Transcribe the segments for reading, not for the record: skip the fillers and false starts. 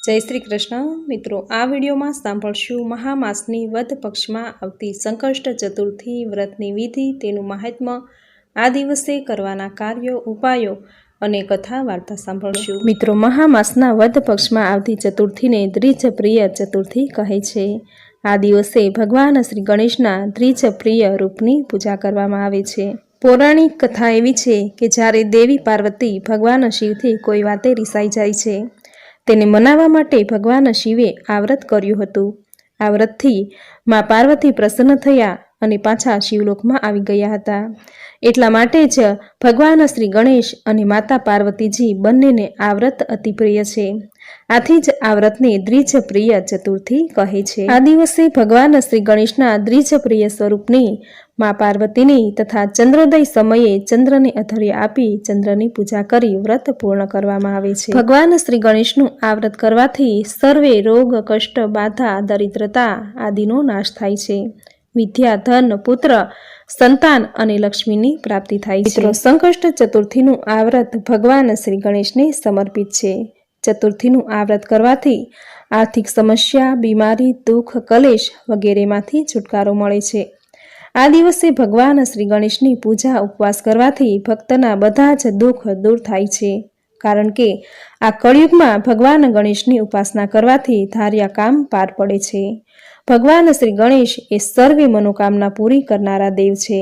જય શ્રી કૃષ્ણ મિત્રો, આ વિડીયોમાં સાંભળશું મહામાસની વદ પક્ષમાં આવતી સંકષ્ટ ચતુર્થી વ્રતની વિધિ, તેનું મહાત્મ્ય, આ દિવસે કરવાના કાર્યો, ઉપાયો અને કથા વાર્તા સાંભળશું. મિત્રો, મહામાસના વદ પક્ષમાં આવતી ચતુર્થીને દ્વિજપ્રિય ચતુર્થી કહે છે. આ દિવસે ભગવાન શ્રી ગણેશના દ્વિજપ્રિય રૂપની પૂજા કરવામાં આવે છે. પૌરાણિક કથા એવી છે કે જ્યારે દેવી પાર્વતી ભગવાન શિવથી કોઈ વાતે રિસાઈ જાય છે, તેને મનાવવા માટે ભગવાન શિવે આ વ્રત કર્યું હતું. આ વ્રતથી મા પાર્વતી પ્રસન્ન થયા અને પાછા શિવલોકમાં આવી ગયા હતા. એટલા માટે જ ભગવાન શ્રી ગણેશ અને માતા પાર્વતીજી બંનેને આ વ્રત અતિ પ્રિય છે. આથી જ આ વ્રતને દ્વિજપ્રિય ચતુર્થી કહે છે. આ દિવસે ભગવાન શ્રી ગણેશના દ્વિજપ્રિય સ્વરૂપની મા પાર્વતીની તથા ચંદ્રોદય સમયે ચંદ્રને અધર્ય આપી ચંદ્રની પૂજા કરી વ્રત પૂર્ણ કરવામાં આવે છે. ભગવાન શ્રી ગણેશનું આ વ્રત કરવાથી સર્વે રોગ, કષ્ટ, બાધા, દરિદ્રતા આદિનો નાશ થાય છે. વિદ્યા, ધન, પુત્ર, સંતાન અને લક્ષ્મીની પ્રાપ્તિ થાય છે. મિત્રો, સંકષ્ટ ચતુર્થીનું આ વ્રત ભગવાન શ્રી ગણેશને સમર્પિત છે. ચતુર્થીનું આ વ્રત કરવાથી આર્થિક સમસ્યા, બીમારી, દુઃખ, કલેશ વગેરેમાંથી છુટકારો મળે છે. આ દિવસે ભગવાન શ્રી ગણેશની પૂજા ઉપવાસ કરવાથી ભક્તના બધા જ દુઃખ દૂર થાય છે. કારણ કે આ કળિયુગમાં ભગવાન ગણેશની ઉપાસના કરવાથી ધાર્યા કામ પાર પડે છે. ભગવાન શ્રી ગણેશ એ સર્વે મનોકામના પૂરી કરનારા દેવ છે.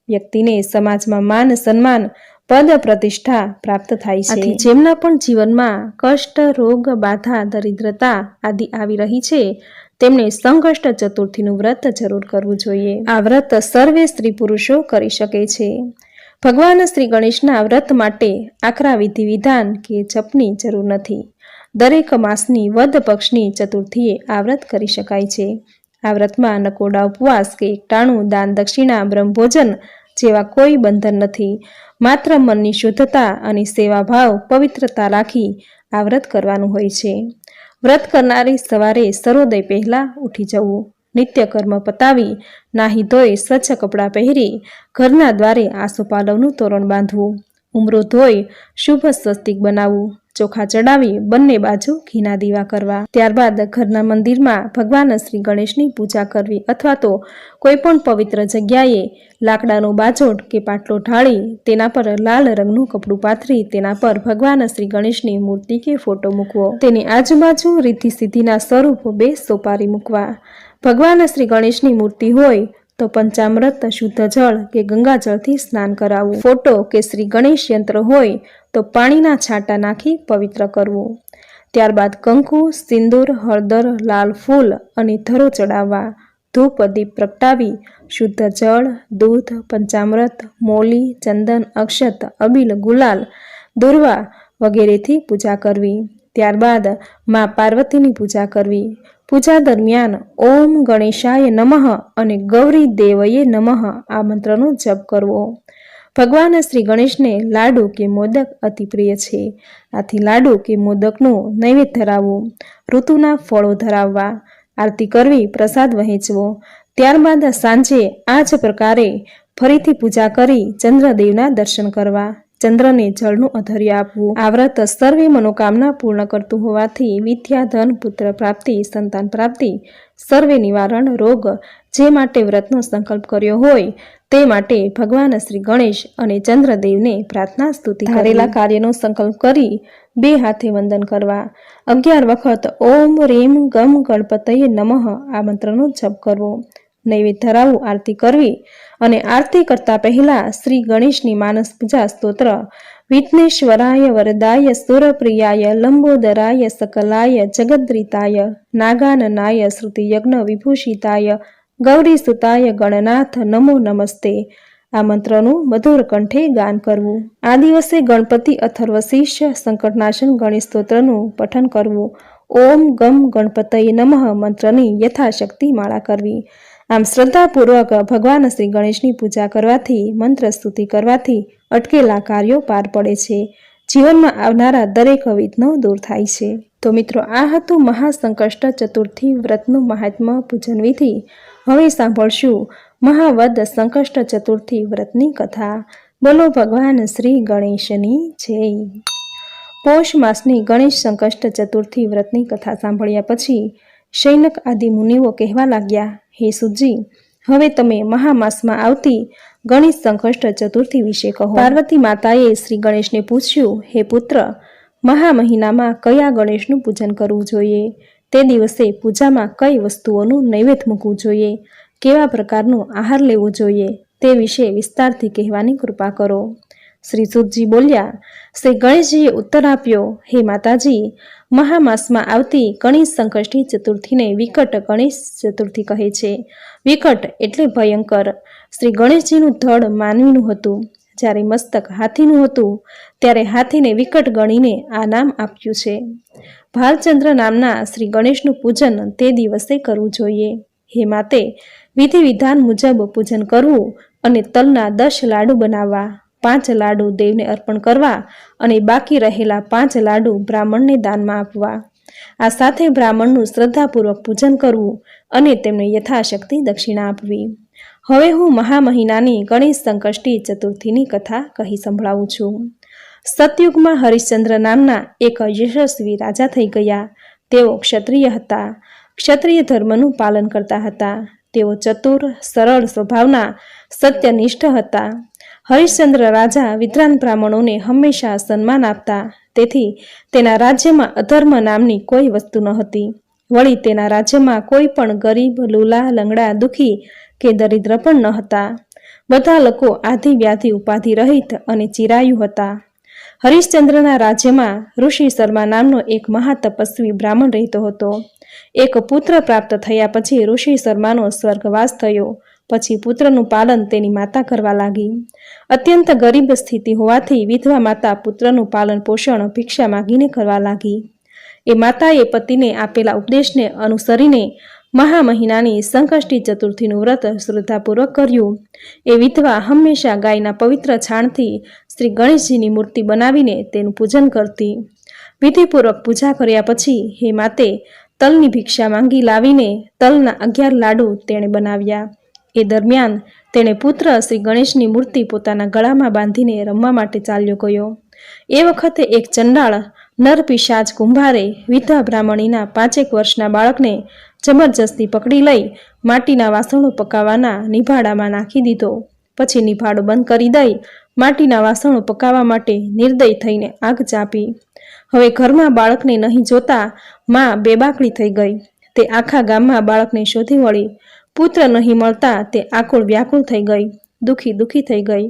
વ્યક્તિને સમાજમાં માન, સન્માન, પદ, પ્રતિષ્ઠા પ્રાપ્ત થાય છે. જેમના પણ જીવનમાં કષ્ટ, રોગ, બાધા, દરિદ્રતા આદિ આવી રહી છે, તેમણે સંકષ્ટ ચતુર્થીનું વ્રત જરૂર કરવું જોઈએ. આ વ્રત સર્વે સ્ત્રી પુરુષો કરી શકે છે. ભગવાન શ્રી ગણેશના વ્રત માટે આકરા વિધિ વિધાન કે જપની જરૂર નથી. દરેક માસની વદ પક્ષની ચતુર્થીએ આ વ્રત કરી શકાય છે. આ વ્રતમાં નકોડા ઉપવાસ કે એકટાણું, દાન, દક્ષિણા, બ્રહ્મભોજન જેવા કોઈ બંધન નથી. માત્ર મનની શુદ્ધતા અને સેવાભાવ, પવિત્રતા રાખી આ વ્રત કરવાનું હોય છે. વ્રત કરનારે સવારે સૂર્યોદય પહેલા ઉઠી જવું, નિત્ય કર્મ પતાવી નાહી ધોઈ સ્વચ્છ કપડાં પહેરી ઘરના દ્વારે આસોપાલવનું તોરણ બાંધવું, ઉમરો ધોઈ શુભ સ્વસ્તિક બનાવવું, ચોખા ચડાવી બંને બાજુ ઘીના દીવા કરવા. ત્યારબાદ ઘરના મંદિરમાં ભગવાન શ્રી ગણેશની પૂજા કરવી અથવા તો કોઈ પણ પવિત્ર જગ્યાએ લાકડાનો બાજોટ કે પાટલો ઢાળી તેના પર લાલ રંગનું કપડું પાથરી તેના પર ભગવાન શ્રી ગણેશની મૂર્તિ કે ફોટો મૂકવો. તેની આજુબાજુ રીતિ સિદ્ધિના સ્વરૂપ 2 સોપારી મૂકવા. ભગવાન શ્રી ગણેશની મૂર્તિ હોય તો પંચામૃત, શુદ્ધ જળ કે ગંગાજળથી સ્નાન કરાવવું. ફોટો કે શ્રી ગણેશ યંત્ર હોય તો પાણીના છાંટા નાખી પવિત્ર કરવું. ત્યારબાદ કંકુ, સિંદૂર, હળદર, લાલ ફૂલ અને ધરો ચડાવવા. ધૂપ દીપ પ્રગટાવી શુદ્ધ જળ, દૂધ, પંચામૃત, મોલી, ચંદન, અક્ષત, અબીલ, ગુલાલ, દુર્વા વગેરેથી પૂજા કરવી. ત્યારબાદ મા પાર્વતીની પૂજા કરવી. પૂજા દરમિયાન ઓમ ગણેશાય નમઃ અને ગૌરી દેવયે નમઃ આ મંત્રનો જપ કરવો. ભગવાન શ્રી ગણેશને લાડુ કે મોદક અતિ પ્રિય છે. આથી લાડુ કે મોદકનું નૈવેદ્ય ધરાવવું, ઋતુના ફળો ધરાવવા, આરતી કરવી, પ્રસાદ વહેંચવો. ત્યારબાદ સાંજે આ જ પ્રકારે ફરીથી પૂજા કરી ચંદ્રદેવના દર્શન કરવા. ચંદ્રને જળનું અધર્ય આપવું. આ વ્રત સર્વે મનોકામના પૂર્ણ કરતું હોવાથી વિદ્યા, ધન, પુત્ર પ્રાપ્તિ, સંતાન પ્રાપ્તિ, સર્વે નિવારણ, રોગ જે માટે વ્રતનો સંકલ્પ કર્યો હોય તે માટે ભગવાન શ્રી ગણેશ અને ચંદ્રદેવને પ્રાર્થના સ્તુતિ કરેલા કાર્યનો સંકલ્પ કરી 2 હાથે વંદન કરવા. 11 વખત ઓમ રીમ ગમ ગણપતયે નમઃ આ મંત્રનો જપ કરવો. નૈવેદ્ય ધરાવવું, આરતી કરવી અને આરતી કરતા પહેલા શ્રી ગણેશની માનસ પૂજા સ્તોત્ર વિઘ્નેશ્વરાય વરદાય સુરપ્રિયાય લંબોદરાય સકલાય જગદ્રીતાય નાગાનનાય શ્રુતિયજ્ઞ વિભૂષિતાય ગૌરી સુતાય ગણનાથ નમો નમસ્તે આ મંત્રનું મધુર કંઠે ગાન કરવું. આ દિવસે ગણપતિ અથર્વશીર્ષ સંકટનાશન ગણેશ સ્તોત્રનું પઠન કરવું. ઓમ ગમ ગણપતયે નમઃ મંત્રની યથાશક્તિ માળા કરવી. આમ શ્રદ્ધાપૂર્વક ભગવાન શ્રી ગણેશની પૂજા કરવાથી, મંત્ર સ્તુતિ કરવાથી અટકેલા કાર્યો પાર પડે છે. જીવનમાં આવનારા દરેક વિઘ્નો દૂર થાય છે. તો મિત્રો, આ હતું મહાસંકષ્ટ ચતુર્થી વ્રતનું મહાત્મ્ય, પૂજન વિધિ. હવે સાંભળશું મહાવદ સંકષ્ટ ચતુર્થી વ્રતની કથા. બોલો ભગવાન શ્રી ગણેશની જય. પૌષ માસની ગણેશ સંકષ્ટ ચતુર્થી વ્રતની કથા સાંભળ્યા પછી શૈનક આદિ મુનિઓ કહેવા લાગ્યા, હે સુતજી, હવે તમે મહામાસમાં આવતી ગણેશ સંકષ્ટ ચતુર્થી વિશે કહો. પાર્વતી માતાએ શ્રી ગણેશને પૂછ્યું, હે પુત્ર, મહા મહિનામાં કયા ગણેશનું પૂજન કરવું જોઈએ? તે દિવસે પૂજામાં કઈ વસ્તુઓનું નૈવેદ્ય મૂકવું જોઈએ? કેવા પ્રકારનું આહાર લેવું જોઈએ? તે વિશે વિસ્તારથી કહેવાની કૃપા કરો. શ્રી સુતજી બોલ્યા. શ્રી ગણેશજીએ ઉત્તર આપ્યો, હે માતાજી, મહામાસમાં આવતી ગણેશ સંકષ્ટી ચતુર્થીને વિકટ ગણેશ ચતુર્થી કહે છે. વિકટ એટલે ભયંકર. શ્રી ગણેશજીનું ધડ માનવીનું હતું, જ્યારે મસ્તક હાથીનું હતું, ત્યારે હાથીને વિકટ ગણીને આ નામ આપ્યું છે. ભાલચંદ્ર નામના શ્રી ગણેશનું પૂજન તે દિવસે કરવું જોઈએ. હે માતે, વિધિ વિધાન મુજબ પૂજન કરવું અને તલના 10 લાડુ બનાવવા, 5 લાડુ દેવને અર્પણ કરવા અને બાકી રહેલા 5 લાડુ બ્રાહ્મણને દાનમાં આપવા. આ સાથે બ્રાહ્મણનું શ્રદ્ધાપૂર્વક પૂજન કરવું અને તેમને યથાશક્તિ દક્ષિણા આપવી. હવે હું મહા મહિનાની ગણેશ સંકષ્ટી ચતુર્થીની કથા કહી સંભળાવું છું. સતયુગમાં હરિશ્ચંદ્ર નામના એક યશસ્વી રાજા થઈ ગયા. તેઓ ક્ષત્રિય હતા. ક્ષત્રિય ધર્મનું પાલન કરતા હતા. તેઓ ચતુર, સરળ સ્વભાવના, સત્યનિષ્ઠ હતા. હરિશ્ચંદ્ર રાજા વિદ્વાન બ્રાહ્મણોને હંમેશા સન્માન આપતા. તેથી તેના રાજ્યમાં અધર્મ નામની કોઈ વસ્તુ ન હતી. વળી તેના રાજ્યમાં કોઈ પણ ગરીબ, લૂલા, લંગડા, દુઃખી કે દરિદ્ર પણ ન હતા. બધા લોકો આધિ વ્યાધિ ઉપાધિ રહિત અને ચિરાયુ હતા. હરિશ્ચંદ્રના રાજ્યમાં ઋષિ શર્મા નામનો એક મહાતપસ્વી બ્રાહ્મણ રહેતો હતો. એક પુત્ર પ્રાપ્ત થયા પછી ઋષિ શર્માનો સ્વર્ગવાસ થયો. પછી પુત્રનું પાલન તેની માતા કરવા લાગી. અત્યંત ગરીબ સ્થિતિ હોવાથી વિધવા માતા પુત્રનું પાલન પોષણ ભિક્ષા માગીને કરવા લાગી. એ માતાએ પતિને આપેલા ઉપદેશને અનુસરીને મહા મહિનાની સંકષ્ટી ચતુર્થીનું વ્રત શ્રદ્ધાપૂર્વક કર્યું. એ વિધવા હંમેશા ગાયના પવિત્ર છાણથી શ્રી ગણેશજીની મૂર્તિ બનાવીને તેનું પૂજન કરતી. વિધિપૂર્વક પૂજા કર્યા પછી હે માતે તલની ભિક્ષા માંગી લાવીને તલના 11 લાડુ તેણે બનાવ્યા. એ દરમિયાન તેણે પુત્ર શ્રી ગણેશની મૂર્તિ પોતાના ગળામાં બાંધીને રમવા માટે ચાલ્યો ગયો. એ વખતે એક ચંડાળ નરપિશાચ કુંભારે વિધવા બ્રાહ્મણીના 5 વર્ષના બાળકને જબરજસ્તી પકડી લઈ માટીના વાસણો પકાવવાના નિભાડામાં નાખી દીધો. પછી નિભાડો બંધ કરી દઈ માટીના વાસણો પકાવવા માટે નિર્દય થઈને આગ ચાપી. હવે ઘરમાં બાળકને નહીં જોતા માં બેબાકડી થઈ ગઈ. તે આખા ગામમાં બાળકને શોધી વળી. પુત્ર નહીં મળતા તે આકુળ વ્યાકુળ થઈ ગઈ, દુઃખી થઈ ગઈ.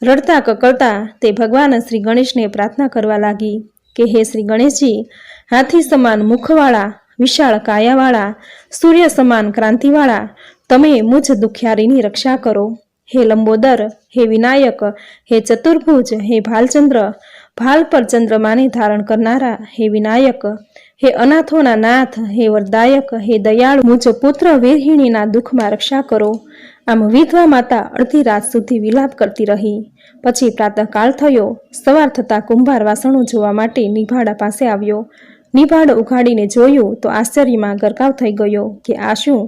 રડતા કકળતા તે ભગવાન શ્રી ગણેશને પ્રાર્થના કરવા લાગી કે હે શ્રી ગણેશજી, હાથી સમાન મુખવાળા, વિશાળ કાયાવાળા, સૂર્ય સમાન ક્રાંતિવાળા, તમે મુજ દુખિયારીની રક્ષા કરો. હે લંબોદર, હે વિનાયક, હે ચતુર્ભુજ, હે ભાલચંદ્ર, ભાલ પર ચંદ્રમાને ધારણ કરનારા હે વિનાયક, હે અનાથોના નાથ, હે વરદાયક, હે દયાળુ, મુજ પુત્ર વિરહિણીના દુઃખમાં રક્ષા કરો. આમ વિધવા માતા અડધી રાત સુધી વિલાપ કરતી રહી. પછી પ્રાતઃકાળ થયો. સવાર થતાં કુંભાર વાસણો જોવા માટે નિભાડા પાસે આવ્યો. નિભાડો ઉઘાડીને જોયું તો આશ્ચર્યમાં ગરકાવ થઈ ગયો કે આ શું?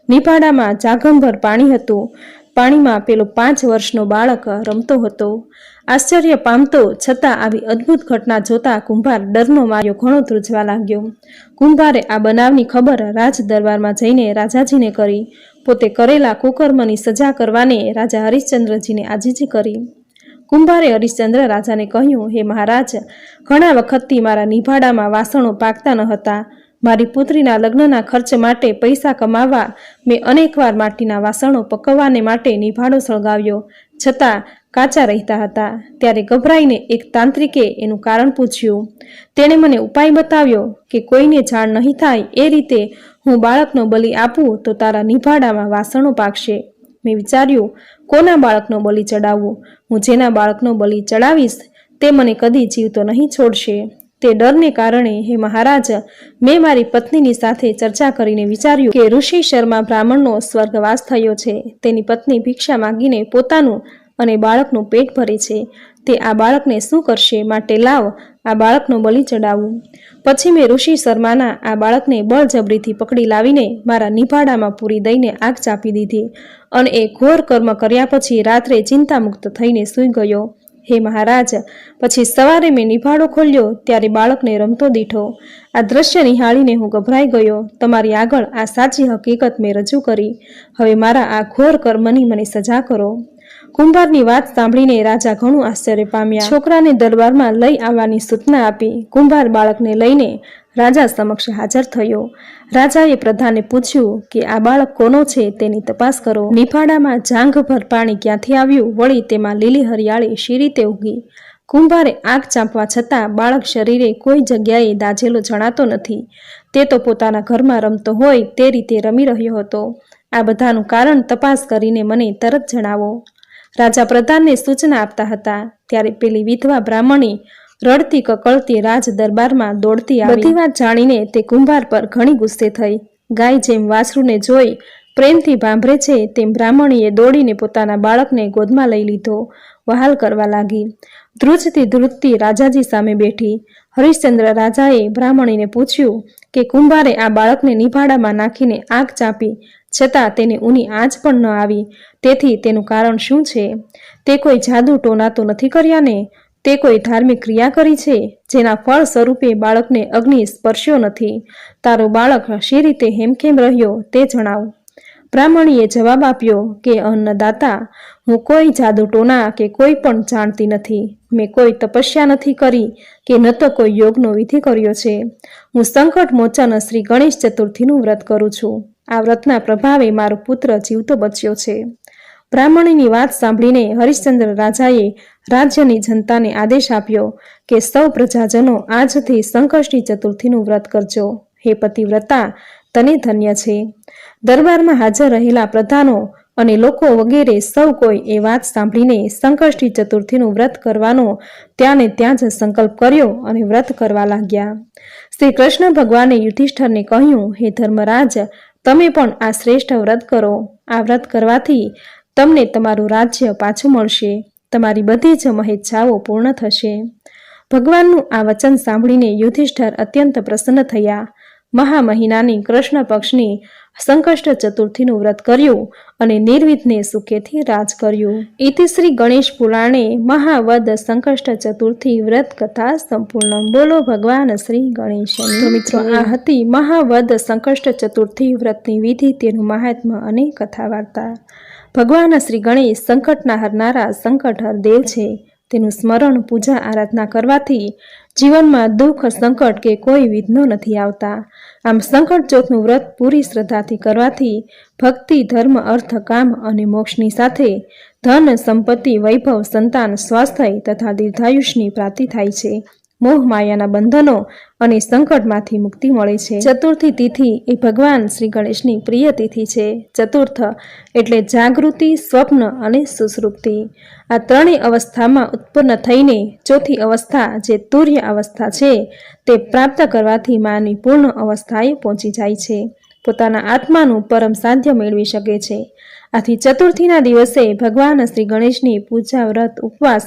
નિભાડામાં જાગંભર પાણી હતું. પાણીમાં પેલો 5 વર્ષનો બાળક રમતો હતો. આશ્ચર્ય પામતો છતાં આવી અદ્ભુત ઘટના જોતા કુંભાર ડરનો માર્યો ઘણો ધ્રુજવા લાગ્યો. કુંભારે આ બનાવની ખબર રાજ દરબારમાં જઈને રાજાજીને કરી. પોતે કરેલા કુકર્મની સજા કરવાને રાજા હરિશ્ચંદ્રજીને આજીજી કરી. કુંભારે હરિશ્ચંદ્ર રાજાને કહ્યું, હે મહારાજ, ઘણા વખતથી મારા નિભાડામાં વાસણો પાકતા ન હતા. મારી પુત્રીના લગ્નના ખર્ચ માટે પૈસા કમાવા મેં અનેકવાર માટીના વાસણો પકવવાને માટે નિભાડો સળગાવ્યો, છતાં કાચા રહેતા હતા. ત્યારે ગભરાઈને એક તાંત્રિકે એનું કારણ પૂછ્યું. તેણે મને ઉપાય બતાવ્યો કે કોઈને જાણ નહીં થાય એ રીતે હું બાળકનો બલિ આપું તો તારા નિભાડામાં વાસણો પાકશે. મેં વિચાર્યું, કોના બાળકનો બલિ ચડાવવું? હું જેના બાળકનો બલિ ચડાવીશ તે મને કદી જીવતો નહીં છોડશે. તે ડરને કારણે હે મહારાજ, મેં મારી પત્નીની સાથે ચર્ચા કરીને વિચાર્યું કે ઋષિ શર્મા બ્રાહ્મણનો સ્વર્ગવાસ થયો છે. તેની પત્ની ભિક્ષા માંગીને પોતાનું અને બાળકનું પેટ ભરે છે. તે આ બાળકને શું કરશે? માટે લાવ આ બાળકનો બલિ ચડાવું. પછી મેં ઋષિ શર્માના આ બાળકને બળજબરીથી પકડી લાવીને મારા નિભાડામાં પૂરી દઈને આગ ચાપી દીધી અને એ ઘોર કર્મ કર્યા પછી રાત્રે ચિંતામુક્ત થઈને સૂઈ ગયો. હે મહારાજ, પછી સવારે મેં નિભાડો ખોલ્યો ત્યારે બાળકને રમતો દીઠો. આ દ્રશ્ય નિહાળીને હું ગભરાઈ ગયો. તમારી આગળ આ સાચી હકીકત મેં રજૂ કરી. હવે મારા આ ઘોર કર્મની મને સજા કરો. કુંભારની વાત સાંભળીને રાજા ઘણું આશ્ચર્ય પામ્યા. છોકરાને દરબારમાં લઈ આવવાની સૂચના આપી કુંભાર બાળકને લઈને રાજા સમક્ષ હાજર થયો. રાજાએ પ્રધાનને પૂછ્યું કે આ બાળક કોનો છે તેની તપાસ કરો. નિફાડામાં જાંઘભર પાણી ક્યાંથી આવ્યું, વળી તેમાં લીલી હરિયાળી શી રીતે ઉગી? કુંભારે આગ ચાંપવા છતાં બાળક શરીરે કોઈ જગ્યાએ દાઝેલો જણાતો નથી. તે તો પોતાના ઘરમાં રમતો હોય તે રીતે રમી રહ્યો હતો. આ બધાનું કારણ તપાસ કરીને મને તરત જણાવો. રાજા પ્રધાનને સૂચના આપતા હતા ત્યારે પેલી વિધવા બ્રાહ્મણી રડતી કકળતી રાજ દરબારમાં દોડતી આવી. બધી વાત જાણીને તે કુંભાર પર ઘણી ગુસ્સે થઈ. ગાય જેમ વાછરૂને જોઈ પ્રેમથી ભાંભરે છે તેમ બ્રાહ્મણીએ દોડીને પોતાના બાળકને ગોદમાં લઈ લીધો. વહાલ કરવા લાગી. ધ્રુજતી રાજાજી સામે બેઠી. હરિશ્ચંદ્ર રાજાએ બ્રાહ્મણીને પૂછ્યું કે કુંભારે આ બાળકને નિભાડામાં નાખીને આગ ચાંપી છતાં તેને ઊની આંચ પણ ન આવી, તેથી તેનું કારણ શું છે? તે કોઈ જાદુ ટોના તો નથી કર્યા ને? તે કોઈ ધાર્મિક ક્રિયા કરી છે જેના ફળ સ્વરૂપે બાળકને અગ્નિ સ્પર્શ્યો નથી? તારો બાળક શી રીતે હેમખેમ રહ્યો તે જણાવ. બ્રાહ્મણીએ જવાબ આપ્યો કે અન્નદાતા, હું કોઈ જાદુ ટોના કે કોઈ પણ જાણતી નથી. મેં કોઈ તપસ્યા નથી કરી કે ન તો કોઈ યોગનો વિધિ કર્યો છે. હું સંકટ મોચન શ્રી ગણેશ ચતુર્થીનું વ્રત કરું છું. આ વ્રતના પ્રભાવે મારો પુત્ર જીવતો બચ્યો છે. બ્રાહ્મણીની વાત સાંભળીને હરિશ્ચંદ્ર રાજાએ રાજ્યની જનતાને આદેશ આપ્યો કે સૌ પ્રજાજનો આજથી સંકષ્ટી ચતુર્થીનું વ્રત કરજો. હે પતિવ્રતા, તને ધન્ય છે. દરબારમાં હાજર રહેલા પ્રધાનો અને લોકો વગેરે સૌ કોઈ એ વાત સાંભળીને સંકષ્ટી ચતુર્થીનું વ્રત કરવાનો ત્યાંને ત્યાં જ સંકલ્પ કર્યો અને વ્રત કરવા લાગ્યા. શ્રી કૃષ્ણ ભગવાને યુધિષ્ઠરને કહ્યું, હે ધર્મરાજ, તમે પણ આ શ્રેષ્ઠ વ્રત કરો. આ વ્રત કરવાથી તમને તમારું રાજ્ય પાછું મળશે. તમારી બધી જ મહેચ્છાઓ પૂર્ણ થશે. ભગવાનનું આ વચન સાંભળીને યુધિષ્ઠર અત્યંત પ્રસન્ન થયા. મહા મહિનાની કૃષ્ણ પક્ષની સંકષ્ટ ચતુર્થીનું વ્રત કર્યું અને નિર્વિઘ્ને સુખેથી રાજ કર્યું. ઇતિ શ્રી ગણેશ પુરાણે મહાવદ સંકષ્ટ ચતુર્થી વ્રત કથા સંપૂર્ણ. બોલો ભગવાન શ્રી ગણેશની. તો મિત્રો, આ હતી મહાવદ સંકષ્ટ ચતુર્થી વ્રતની વિધિ, તેનું મહાત્મ્ય અને કથા વાર્તા. ભગવાન શ્રી ગણેશ સંકટના હરનારા સંકટહર દેવ છે. તેનું સ્મરણ, પૂજા, આરાધના કરવાથી જીવનમાં દુઃખ, સંકટ કે કોઈ વિઘ્નો નથી આવતા. આમ સંકટ ચોથનું વ્રત પૂરી શ્રદ્ધાથી કરવાથી ભક્તિ, ધર્મ, અર્થ, કામ અને મોક્ષની સાથે ધન, સંપત્તિ, વૈભવ, સંતાન, સ્વાસ્થ્ય તથા દીર્ઘાયુષની પ્રાપ્તિ થાય છે. મોહ માયાના બંધનો અને સંકટમાંથી મુક્તિ મળે છે. ચતુર્થી તિથિ એ ભગવાન શ્રી ગણેશની પ્રિય તિથિ છે. ચતુર્થ એટલે જાગૃતિ, સ્વપ્ન અને સુષુપ્તિ. આ ત્રણેય અવસ્થામાં ઉત્પન્ન થઈને ચોથી અવસ્થા જે તુર્ય અવસ્થા છે તે પ્રાપ્ત કરવાથી માનવી પૂર્ણ અવસ્થાએ પહોંચી જાય છે. પોતાના આત્માનું પરમ સાધ્ય મેળવી શકે છે. આથી ચતુર્થીના દિવસે ભગવાન શ્રી ગણેશની પૂજા, વ્રત, ઉપવાસ,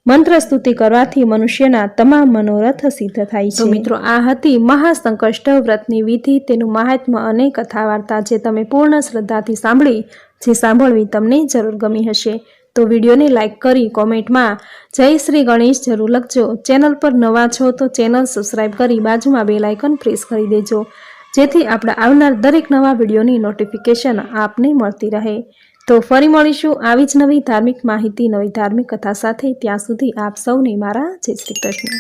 મંત્ર સ્તુતિ કરવાથી મનુષ્યના તમામ મનોરથ સિદ્ધ થાય છે. તો મિત્રો, આ હતી મહાસંકષ્ટ વ્રતની વિધિ, તેનું મહાત્મ્ય અને કથા વાર્તા, જે તમે પૂર્ણ શ્રદ્ધાથી સાંભળી, જે સાંભળવી તમને જરૂર ગમી હશે. તો વિડીયોને લાઇક કરી કોમેન્ટમાં જય શ્રી ગણેશ જરૂર લખજો. ચેનલ પર નવા છો તો ચેનલ સબસ્ક્રાઈબ કરી બાજુમાં બેલ આઇકન પ્રેસ કરી દેજો, જેથી આપણે આવનાર દરેક નવા વિડીયોની નોટિફિકેશન આપને મળતી રહે. તો ફરી મળીશું આવી જ નવી ધાર્મિક માહિતી, નવી ધાર્મિક કથા સાથે. ત્યાં સુધી આપ સૌને મારા જય શ્રી કૃષ્ણ.